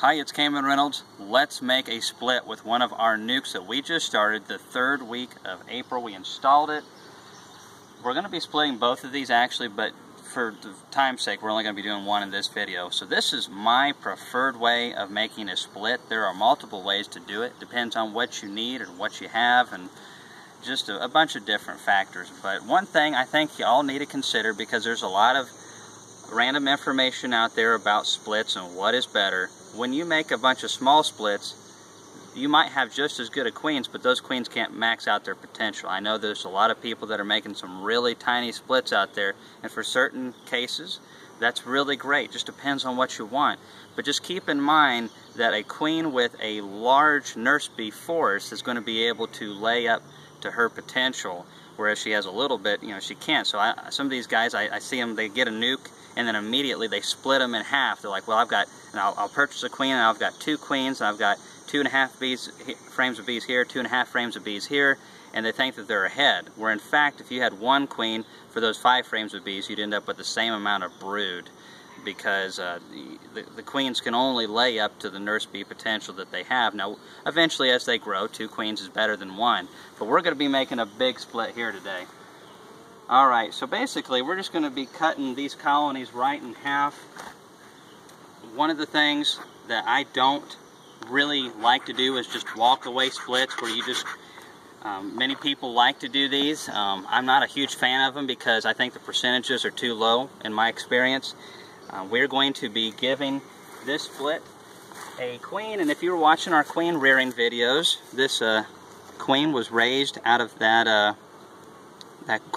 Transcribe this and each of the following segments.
Hi, it's Kamon Reynolds. Let's make a split with one of our nukes that we just started the 3rd week of April. We installed it. We're going to be splitting both of these actually, but for time's sake, we're only going to be doing one in this video. So this is my preferred way of making a split. There are multiple ways to do it. Depends on what you need and what you have and just a bunch of different factors. But one thing I think you all need to consider, because there's a lot of random information out there about splits and what is better. When you make a bunch of small splits, you might have just as good a queens, but those queens can't max out their potential. I know there's a lot of people that are making some really tiny splits out there, and for certain cases, that's really great. Just depends on what you want. But just keep in mind that a queen with a large nurse bee force is going to be able to lay up to her potential, whereas she has a little bit, she can't. So some of these guys, I see them, they get a nuke, and then immediately they split them in half. They're like, well, I'll purchase a queen, and I've got 2 queens, and I've got 2.5 frames of bees here, 2.5 frames of bees here, and they think that they're ahead. Where in fact, if you had 1 queen for those 5 frames of bees, you'd end up with the same amount of brood, because the queens can only lay up to the nurse bee potential that they have. Now, eventually as they grow, 2 queens is better than 1, but we're going to be making a big split here today. Alright, so basically we're just going to be cutting these colonies right in half. One of the things that I don't really like to do is just walk away splits where you just, many people like to do these. I'm not a huge fan of them because I think the percentages are too low in my experience. We're going to be giving this split a queen, and if you were watching our queen rearing videos, this queen was raised out of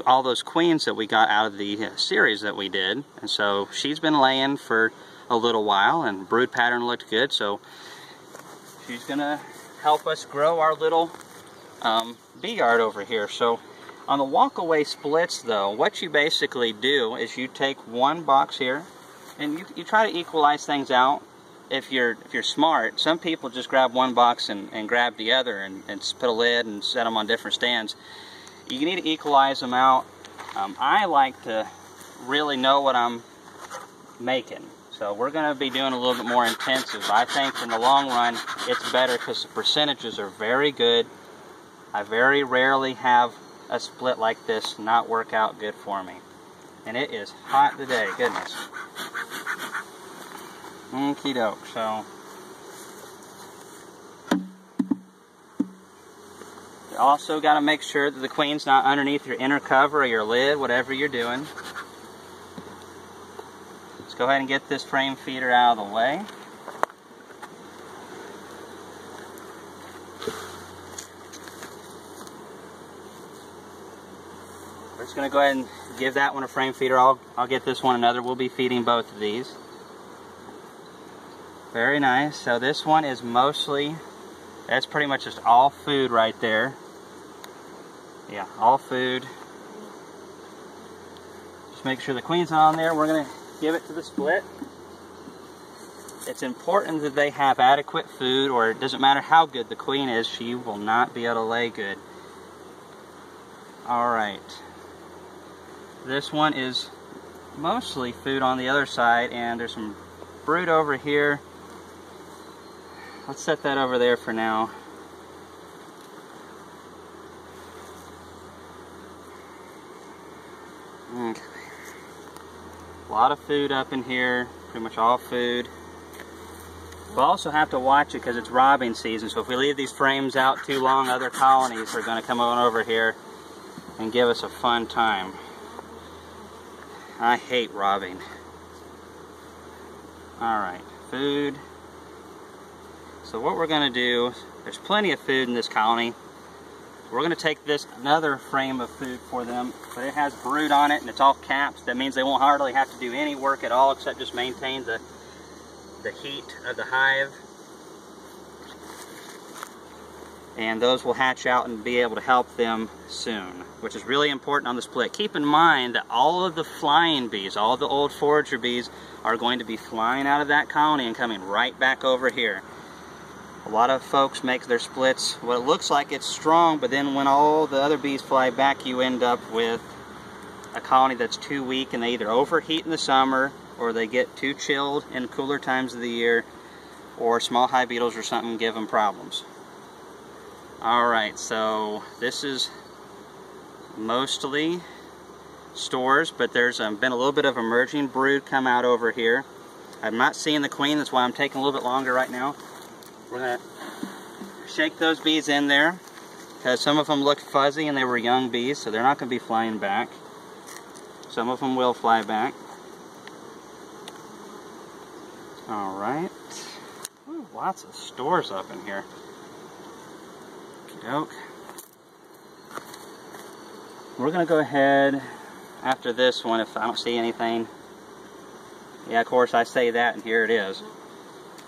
all those queens that we got out of the series that we did. And so she's been laying for a little while, and brood pattern looked good, so she's gonna help us grow our little bee yard over here. So on the walk-away splits though, what you basically do is you take 1 box here, and you try to equalize things out. If you're smart, some people just grab 1 box and grab the other and put a lid and set them on different stands. You need to equalize them out. I like to really know what I'm making. So we're going to be doing a little bit more intensive. I think in the long run it's better because the percentages are very good. I very rarely have a split like this not work out good for me. And it is hot today, goodness. Okie doke, so you also got to make sure that the queen's not underneath your inner cover or your lid, whatever you're doing. Let's go ahead and get this frame feeder out of the way. We're just going to go ahead and give that one a frame feeder. I'll get this one another. We'll be feeding both of these. Very nice. So this one is mostly, that's pretty much just all food right there. Yeah, all food. Just make sure the queen's on there. We're going to give it to the split. It's important that they have adequate food, or it doesn't matter how good the queen is, she will not be able to lay good. Alright. This one is mostly food on the other side, and there's some brood over here. Let's set that over there for now. Okay. A lot of food up in here, pretty much all food. We'll also have to watch it because it's robbing season, so if we leave these frames out too long, other colonies are going to come on over here and give us a fun time. I hate robbing. Alright, food. So what we're going to do, there's plenty of food in this colony. We're going to take this another frame of food for them, but it has brood on it and it's all capped. That means they won't hardly have to do any work at all except just maintain the heat of the hive. And those will hatch out and be able to help them soon, which is really important on the split. Keep in mind that all of the flying bees, all the old forager bees, are going to be flying out of that colony and coming right back over here. A lot of folks make their splits, well, it looks like it's strong, but then when all the other bees fly back, you end up with a colony that's too weak, and they either overheat in the summer or they get too chilled in cooler times of the year. or small hive beetles or something give them problems. Alright, so this is mostly stores, but there's been a little bit of emerging brood come out over here. I'm not seeing the queen, that's why I'm taking a little bit longer right now. We're going to shake those bees in there, because some of them looked fuzzy and they were young bees, so they're not going to be flying back. Some of them will fly back. Alright. Lots of stores up in here. Okey-doke. We're going to go ahead after this one if I don't see anything. Yeah, of course I say that and here it is.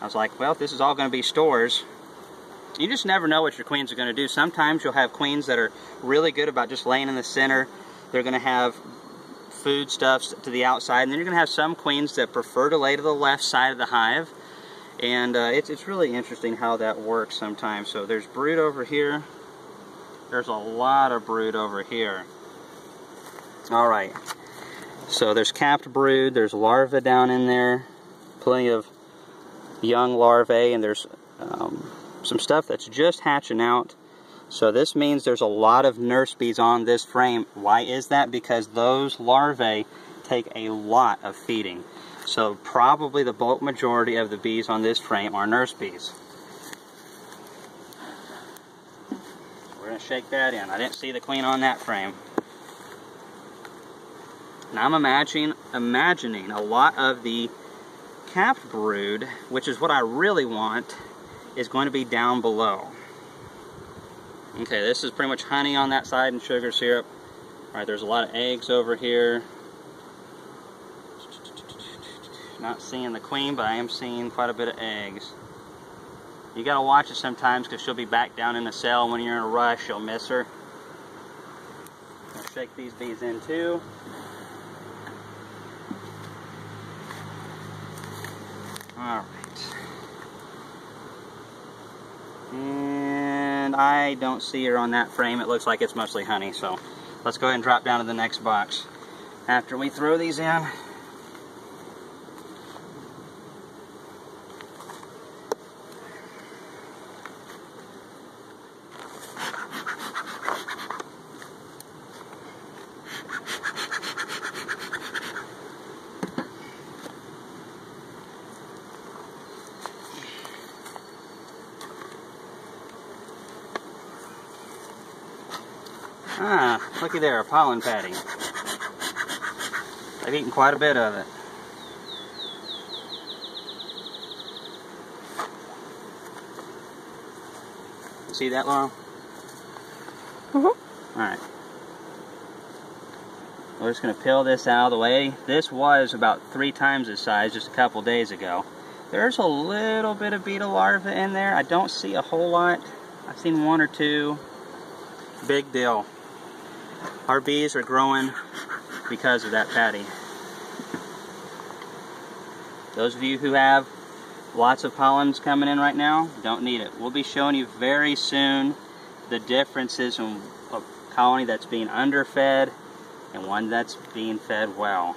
I was like, well, if this is all going to be stores, you just never know what your queens are going to do. Sometimes you'll have queens that are really good about just laying in the center. They're going to have foodstuffs to the outside, and then you're going to have some queens that prefer to lay to the left side of the hive. And it's really interesting how that works sometimes. So there's brood over here. There's a lot of brood over here. Alright, so there's capped brood, there's larvae down in there, plenty of young larvae, and there's some stuff that's just hatching out. So this means there's a lot of nurse bees on this frame. Why is that? Because those larvae take a lot of feeding. So probably the bulk majority of the bees on this frame are nurse bees. We're going to shake that in. I didn't see the queen on that frame. Now I'm imagining a lot of the capped brood, which is what I really want, is going to be down below. Okay, this is pretty much honey on that side and sugar syrup. Alright, there's a lot of eggs over here. Not seeing the queen, but I am seeing quite a bit of eggs. You gotta watch it sometimes because she'll be back down in the cell. When you're in a rush, you'll miss her. I'll shake these bees in too. Alright. And I don't see her on that frame. It looks like it's mostly honey, so let's go ahead and drop down to the next box. After we throw these in, looky there, a pollen patty. I've eaten quite a bit of it. See that, Laurel? Alright. We're just going to peel this out of the way. This was about 3 times this size just a couple days ago. There's a little bit of beetle larvae in there. I don't see a whole lot. I've seen 1 or 2. Big deal. Our bees are growing because of that patty. Those of you who have lots of pollens coming in right now, don't need it. We'll be showing you very soon the differences in a colony that's being underfed and one that's being fed well.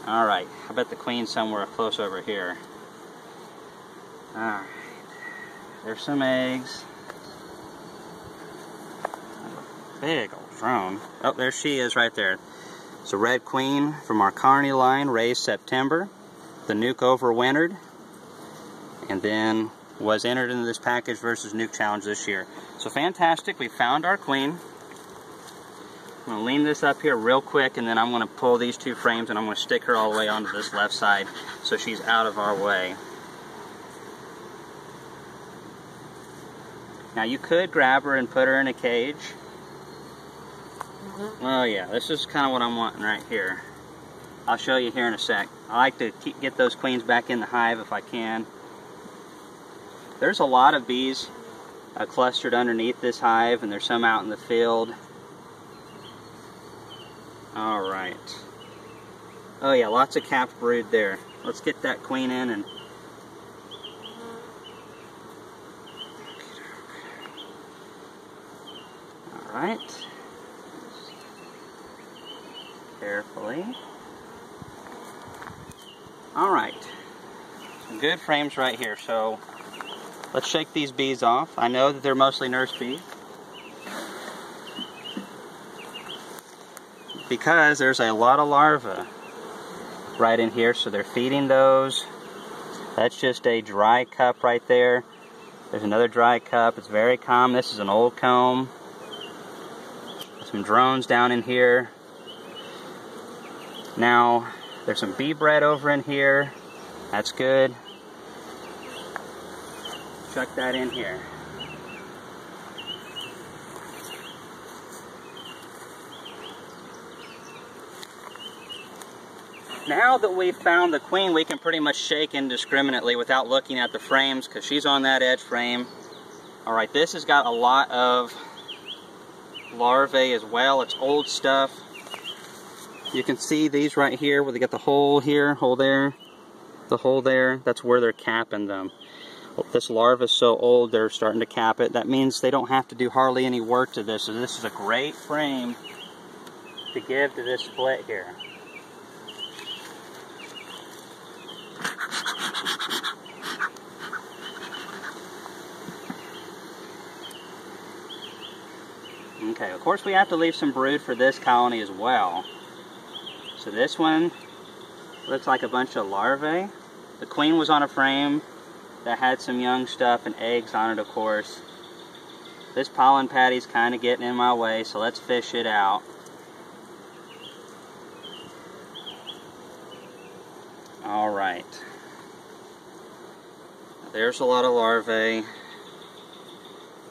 Alright, I bet the queen's somewhere close over here. Alright, there's some eggs. Big old drone. Oh, there she is right there. It's a red queen from our colony line, raised September. The nuke overwintered, and then was entered into this package versus nuke challenge this year. So fantastic, we found our queen. I'm going to lean this up here real quick, and then I'm going to pull these 2 frames and I'm going to stick her all the way onto this left side so she's out of our way. Now you could grab her and put her in a cage. Oh yeah, this is kind of what I'm wanting right here. I'll show you here in a sec. I like to get those queens back in the hive if I can. There's a lot of bees clustered underneath this hive, and there's some out in the field. Alright. Oh yeah, lots of capped brood there. Let's get that queen in and... Alright. Carefully. Alright. some good frames right here. So let's shake these bees off. I know that they're mostly nurse bees, because there's a lot of larvae right in here, so they're feeding those. That's just a dry cup right there. There's another dry cup. It's very common. This is an old comb. Some drones down in here. Now, there's some bee bread over in here. That's good. Chuck that in here. Now that we've found the queen, we can pretty much shake indiscriminately without looking at the frames, because she's on that edge frame. Alright, this has got a lot of larvae as well. It's old stuff. You can see these right here where they got the hole here, hole there, the hole there. That's where they're capping them. This larva is so old they're starting to cap it. That means they don't have to do hardly any work to this. So this is a great frame to give to this split here. Okay, of course we have to leave some brood for this colony as well. So this one looks like a bunch of larvae. The queen was on a frame that had some young stuff and eggs on it, of course. This pollen patty's kind of getting in my way, so let's fish it out. Alright. There's a lot of larvae.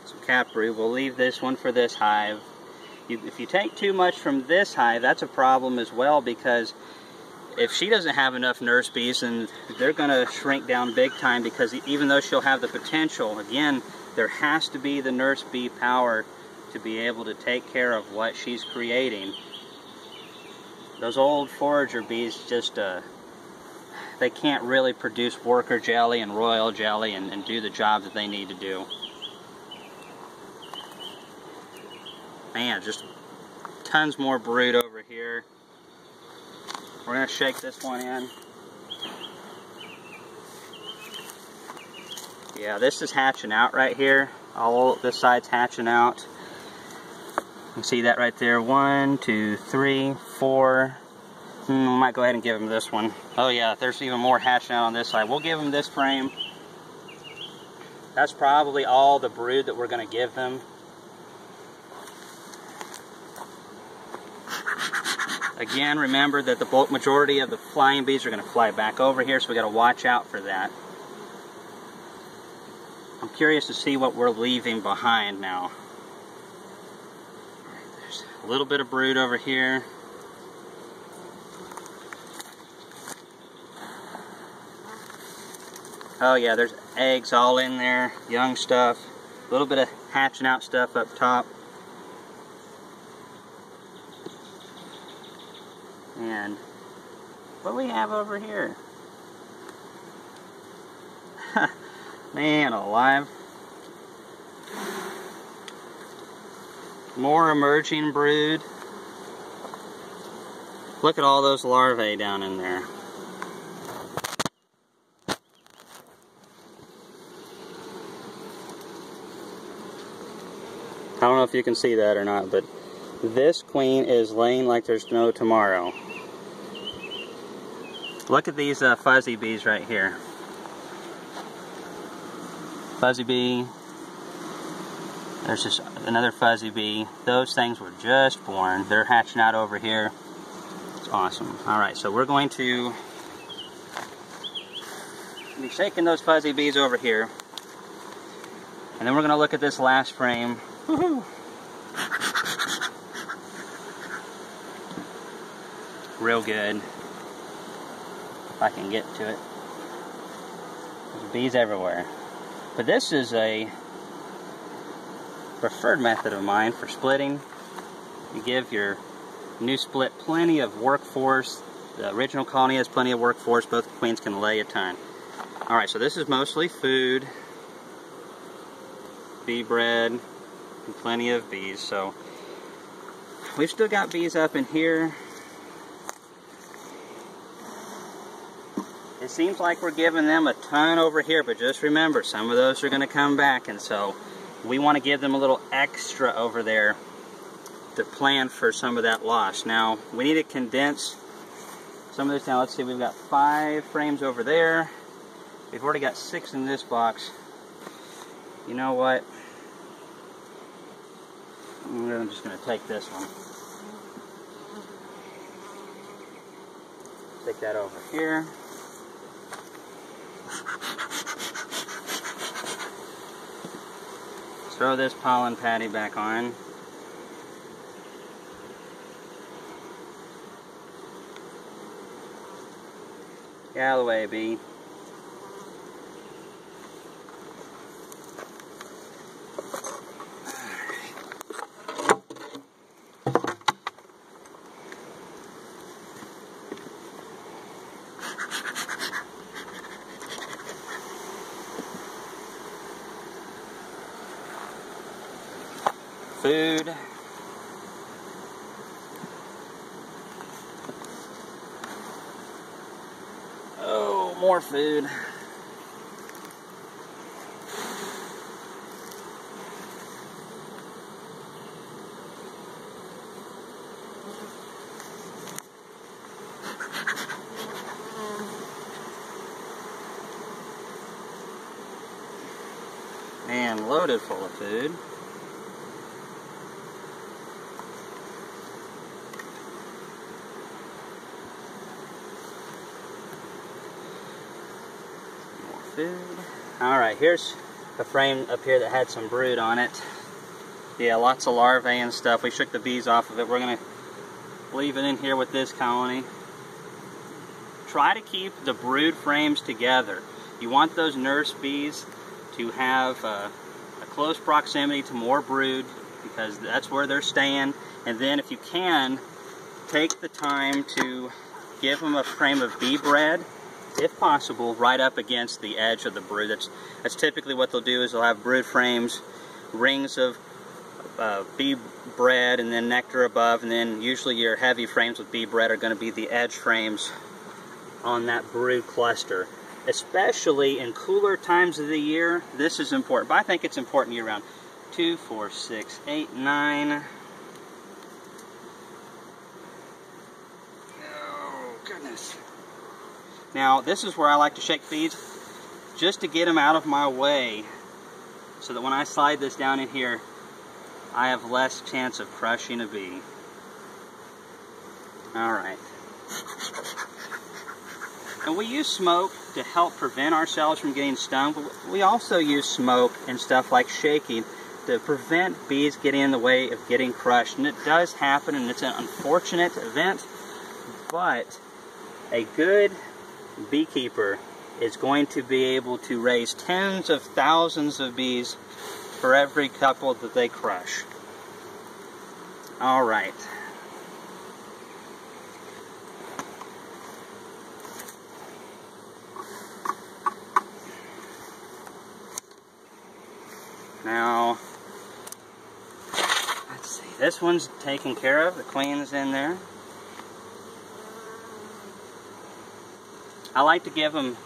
Some cap brood. We'll leave this one for this hive. If you take too much from this hive, that's a problem as well, because if she doesn't have enough nurse bees, then they're going to shrink down big time, because even though she'll have the potential, again, there has to be the nurse bee power to be able to take care of what she's creating. Those old forager bees just, they can't really produce worker jelly and royal jelly and do the job that they need to do. Man, just tons more brood over here. We're going to shake this one in. Yeah, this is hatching out right here. All this side's hatching out. You can see that right there. 1, 2, 3, 4. We might go ahead and give them this one. Oh yeah, there's even more hatching out on this side. We'll give them this frame. That's probably all the brood that we're going to give them. Again, remember that the bulk majority of the flying bees are going to fly back over here, so we got to watch out for that. I'm curious to see what we're leaving behind now. There's a little bit of brood over here. Oh yeah, there's eggs all in there, young stuff. A little bit of hatching out stuff up top. And what do we have over here? Man alive. More emerging brood. Look at all those larvae down in there. I don't know if you can see that or not, but this queen is laying like there's no tomorrow. Look at these fuzzy bees right here. Fuzzy bee. There's just another fuzzy bee. Those things were just born. They're hatching out over here. It's awesome. Alright, so we're going to be shaking those fuzzy bees over here. And then we're going to look at this last frame. Woohoo! Real good. If I can get to it. There's bees everywhere. But this is a preferred method of mine for splitting. You give your new split plenty of workforce. The original colony has plenty of workforce. Both queens can lay a ton. Alright, so this is mostly food. Bee bread. And plenty of bees. So we've still got bees up in here. This seems like we're giving them a ton over here, but just remember, some of those are going to come back, and so we want to give them a little extra over there to plan for some of that loss. Now, we need to condense some of this down. Let's see, we've got 5 frames over there. We've already got 6 in this box. You know what? I'm just going to take this one. Take that over here. Throw this pollen patty back on. Get out of the way, bee. Food. Oh, more food. And loaded full of food. Food. Alright, here's a frame up here that had some brood on it. Yeah, lots of larvae and stuff. We shook the bees off of it. We're going to leave it in here with this colony. Try to keep the brood frames together. You want those nurse bees to have a close proximity to more brood, because that's where they're staying. And then if you can, take the time to give them a frame of bee bread, if possible, right up against the edge of the brood. That's typically what they'll do, is they'll have brood frames, rings of bee bread, and then nectar above, and then usually your heavy frames with bee bread are going to be the edge frames on that brood cluster. Especially in cooler times of the year, this is important, but I think it's important year-round. 2, 4, 6, 8, 9. Oh, goodness. Now, this is where I like to shake bees, just to get them out of my way, so that when I slide this down in here, I have less chance of crushing a bee. Alright. And we use smoke to help prevent ourselves from getting stung, but we also use smoke and stuff like shaking to prevent bees getting in the way of getting crushed. And it does happen, and it's an unfortunate event, but a good beekeeper is going to be able to raise tens of thousands of bees for every couple that they crush. Alright. Now, let's see, this one's taken care of, the queen's in there. I like to give them,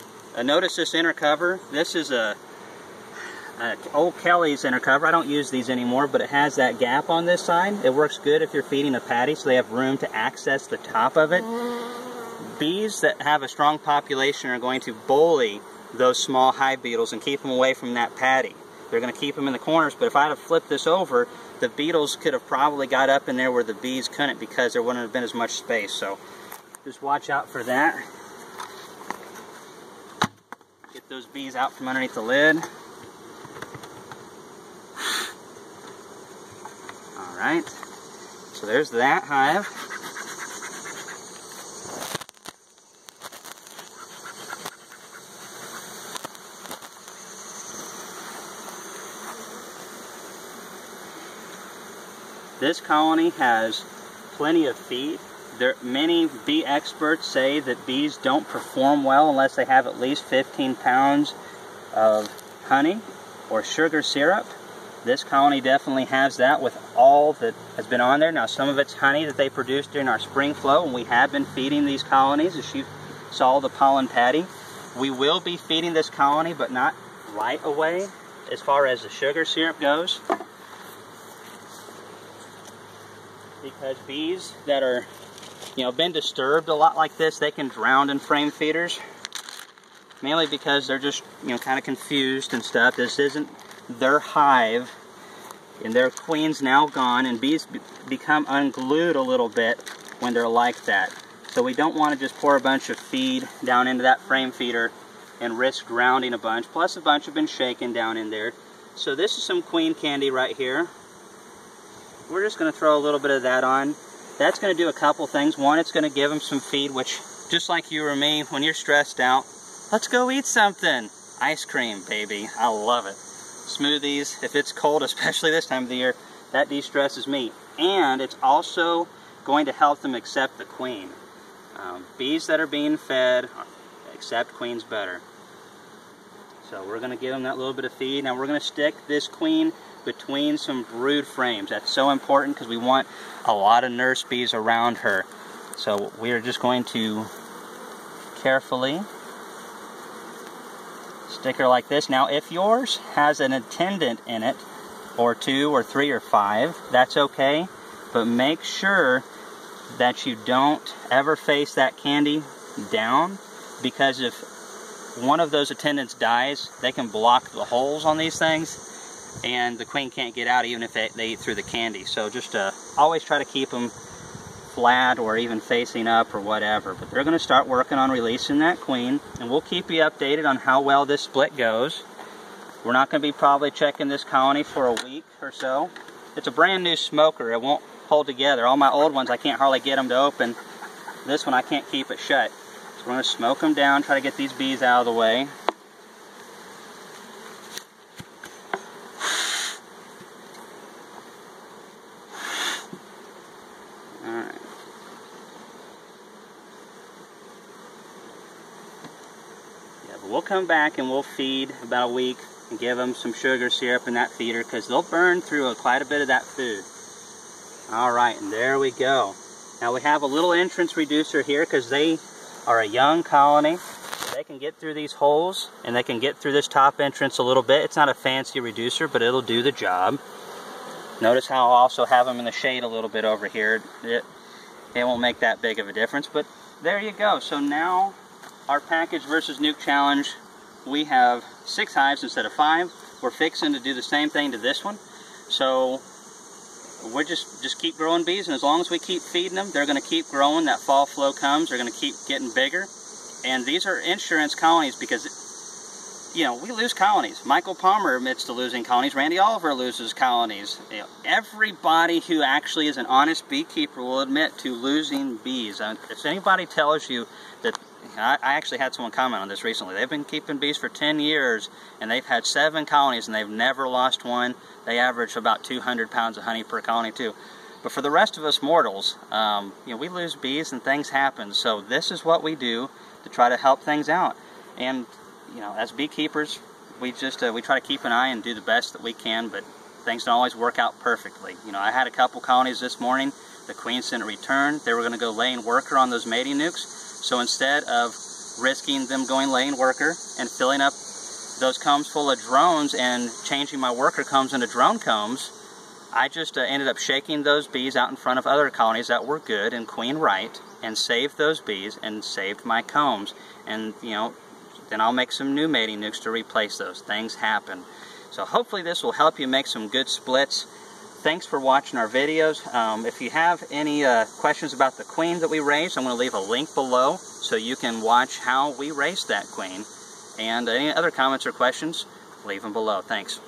notice this inner cover. This is a old Kelly's inner cover. I don't use these anymore, but it has that gap on this side. It works good if you're feeding a patty, so they have room to access the top of it. Bees that have a strong population are going to bully those small hive beetles and keep them away from that patty. They're going to keep them in the corners, but if I had flipped this over, the beetles could have probably got up in there where the bees couldn't, because there wouldn't have been as much space. So just watch out for that. Get those bees out from underneath the lid. Alright, so there's that hive. This colony has plenty of feed. Many bee experts say that bees don't perform well unless they have at least 15 pounds of honey or sugar syrup. This colony definitely has that with all that has been on there. Now, some of it's honey that they produced during our spring flow, and we have been feeding these colonies, as you saw the pollen patty. We will be feeding this colony, but not right away as far as the sugar syrup goes. Because bees that are, been disturbed a lot like this, they can drown in frame feeders. Mainly because they're just, kind of confused and stuff. This isn't their hive, and their queen's now gone, and bees become unglued a little bit when they're like that. So we don't want to just pour a bunch of feed down into that frame feeder and risk drowning a bunch. Plus a bunch have been shaken down in there. So this is some queen candy right here. We're just going to throw a little bit of that on. That's going to do a couple things. One, it's going to give them some feed, which, just like you or me, when you're stressed out, let's go eat something. Ice cream, baby. I love it. Smoothies, if it's cold, especially this time of the year, that de-stresses me. And it's also going to help them accept the queen. Bees that are being fed accept queens better. So we're going to give them that little bit of feed. Now we're going to stick this queen between some brood frames. That's so important because we want a lot of nurse bees around her. So we're just going to carefully stick her like this. Now if yours has an attendant in it, or 2 or 3 or 5, that's okay, but make sure that you don't ever face that candy down, because if one of those attendants dies, they can block the holes on these things and the queen can't get out even if they eat through the candy. So just always try to keep them flat or even facing up or whatever. But they're going to start working on releasing that queen, and we'll keep you updated on how well this split goes. We're not going to be probably checking this colony for a week or so. It's a brand new smoker. It won't hold together. All my old ones, I can't hardly get them to open. This one, I can't keep it shut. So we're going to smoke them down, try to get these bees out of the way. Alright. Yeah, but we'll come back and we'll feed about a week and give them some sugar syrup in that feeder, because they'll burn through quite a bit of that food. Alright, and there we go. Now we have a little entrance reducer here because they are a young colony. They can get through these holes and they can get through this top entrance a little bit. It's not a fancy reducer, but it'll do the job. Notice how I'll also have them in the shade a little bit over here. It won't make that big of a difference, but there you go. So now our package versus nuke challenge, we have 6 hives instead of 5. We're fixing to do the same thing to this one. So we're just keep growing bees, and as long as we keep feeding them, they're going to keep growing. That fall flow comes, they're going to keep getting bigger. And these are insurance colonies because, we lose colonies. Michael Palmer admits to losing colonies. Randy Oliver loses colonies. Everybody who actually is an honest beekeeper will admit to losing bees. If anybody tells you that, I actually had someone comment on this recently. They've been keeping bees for 10 years, and they've had 7 colonies, and they've never lost one. They average about 200 pounds of honey per colony, too. But for the rest of us mortals, we lose bees and things happen. So this is what we do to try to help things out. And, as beekeepers, we try to keep an eye and do the best that we can, but things don't always work out perfectly. I had a couple colonies this morning. The queens didn't return. They were going to go laying worker on those mating nukes. So instead of risking them going laying worker and filling up those combs full of drones and changing my worker combs into drone combs, I just ended up shaking those bees out in front of other colonies that were good and queen right, and saved those bees and saved my combs. And then I'll make some new mating nukes to replace those. Things happen. So hopefully this will help you make some good splits. Thanks for watching our videos. If you have any questions about the queen that we raised, I'm going to leave a link below so you can watch how we raised that queen. And any other comments or questions, leave them below. Thanks.